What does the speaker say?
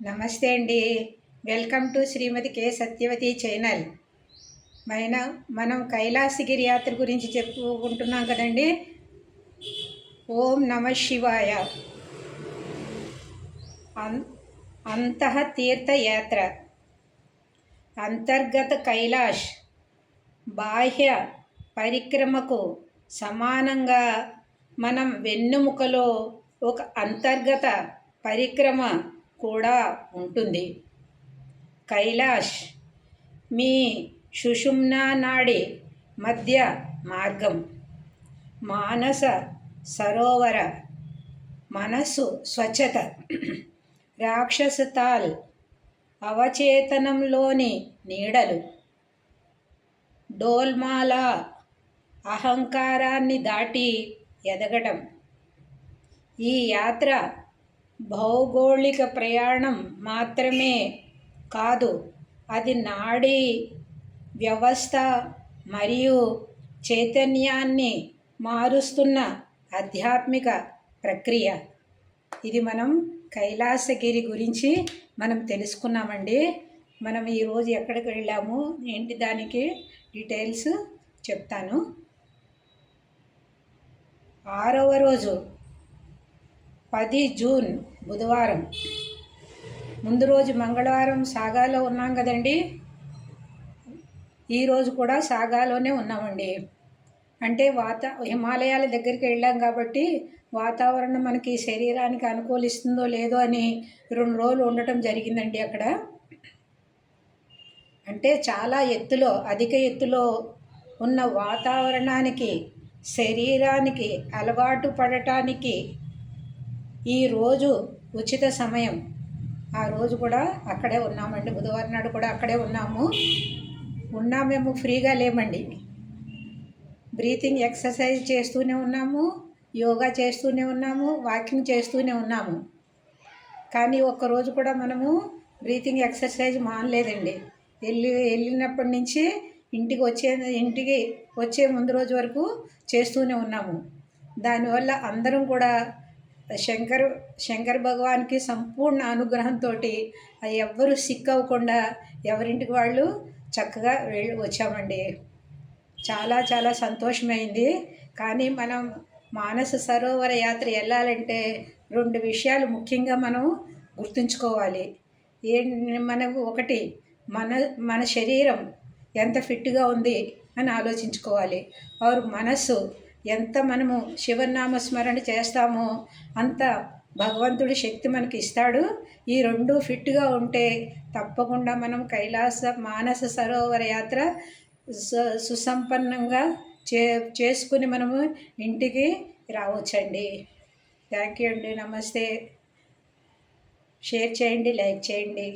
నమస్తే అండి. Welcome to Shrimati K Satyavathi channel. మనం కైలాసగిరి యాత్ర గురించి చెప్పుకుంటున్నాం కదండి. ఓం నమ శివాయ. అంతః తీర్థయాత్ర, అంతర్గత కైలాష్ బాహ్య పరిక్రమకు సమానంగా మనం వెన్నుముకలో ఒక అంతర్గత పరిక్రమ కూడా ఉంటుంది. కైలాష్ మీ సుషుమ్నా నాడి మధ్య మార్గం, మానస సరోవర మనస్సు స్వచ్ఛత, రాక్షసతాల్ అవచేతనంలోని నీడలు, డోల్మాలా అహంకారాన్ని దాటి ఎదగడం. ఈ యాత్ర భౌగోళిక ప్రయాణం మాత్రమే కాదు, అది నాడీ వ్యవస్థ మరియు చైతన్యాన్ని మారుస్తున్న ఆధ్యాత్మిక ప్రక్రియ. ఇది మనం కైలాసగిరి గురించి మనం తెలుసుకున్నామండి. మనం ఈరోజు ఎక్కడికి వెళ్ళాము ఏంటి దానికి డీటెయిల్స్ చెప్తాను. 6వ రోజు 10 జూన్ బుధవారం. ముందు రోజు మంగళవారం సాగాలో ఉన్నాం కదండి. ఈరోజు కూడా సాగాలోనే ఉన్నామండి. అంటే హిమాలయాల దగ్గరికి వెళ్ళాం కాబట్టి వాతావరణం మనకి శరీరానికి అనుకూలిస్తుందో లేదో అని 2 రోజులు ఉండటం జరిగిందండి అక్కడ. అంటే చాలా ఎత్తులో, అధిక ఎత్తులో ఉన్న వాతావరణానికి శరీరానికి అలవాటు పడటానికి ఈరోజు ఉచిత సమయం. ఆ రోజు కూడా అక్కడే ఉన్నామండి. బుధవారం నాడు కూడా అక్కడే మేము ఫ్రీగా లేమండి. బ్రీతింగ్ ఎక్సర్సైజ్ చేస్తూనే ఉన్నాము, యోగా చేస్తూనే ఉన్నాము, వాకింగ్ చేస్తూనే ఉన్నాము. కానీ ఒక్కరోజు కూడా మనము బ్రీతింగ్ ఎక్సర్సైజ్ మానలేదండి. వెళ్ళినప్పటి నుంచి ఇంటికి వచ్చే ముందు రోజు వరకు చేస్తూనే ఉన్నాము. దానివల్ల అందరం కూడా శంకర్ భగవాన్కి సంపూర్ణ అనుగ్రహంతో ఎవ్వరూ సిక్ అవ్వకుండా ఎవరింటికి వాళ్ళు చక్కగా వచ్చామండి. చాలా చాలా సంతోషమైంది. కానీ మనం మానస సరోవర యాత్ర వెళ్ళాలంటే 2 విషయాలు ముఖ్యంగా మనం గుర్తుంచుకోవాలి. మనకు ఒకటి, మన శరీరం ఎంత ఫిట్గా ఉంది అని ఆలోచించుకోవాలి. మనస్సు ఎంత మనము శివనామస్మరణ చేస్తామో అంత భగవంతుడి శక్తి మనకి ఇస్తాడు. ఈ 2 ఫిట్గా ఉంటే తప్పకుండా మనం మానస సరోవర యాత్ర సుసంపన్నంగా చేసుకుని మనము ఇంటికి రావచ్చండి. థ్యాంక్ యూ అండి. నమస్తే. షేర్ చేయండి, లైక్ చేయండి.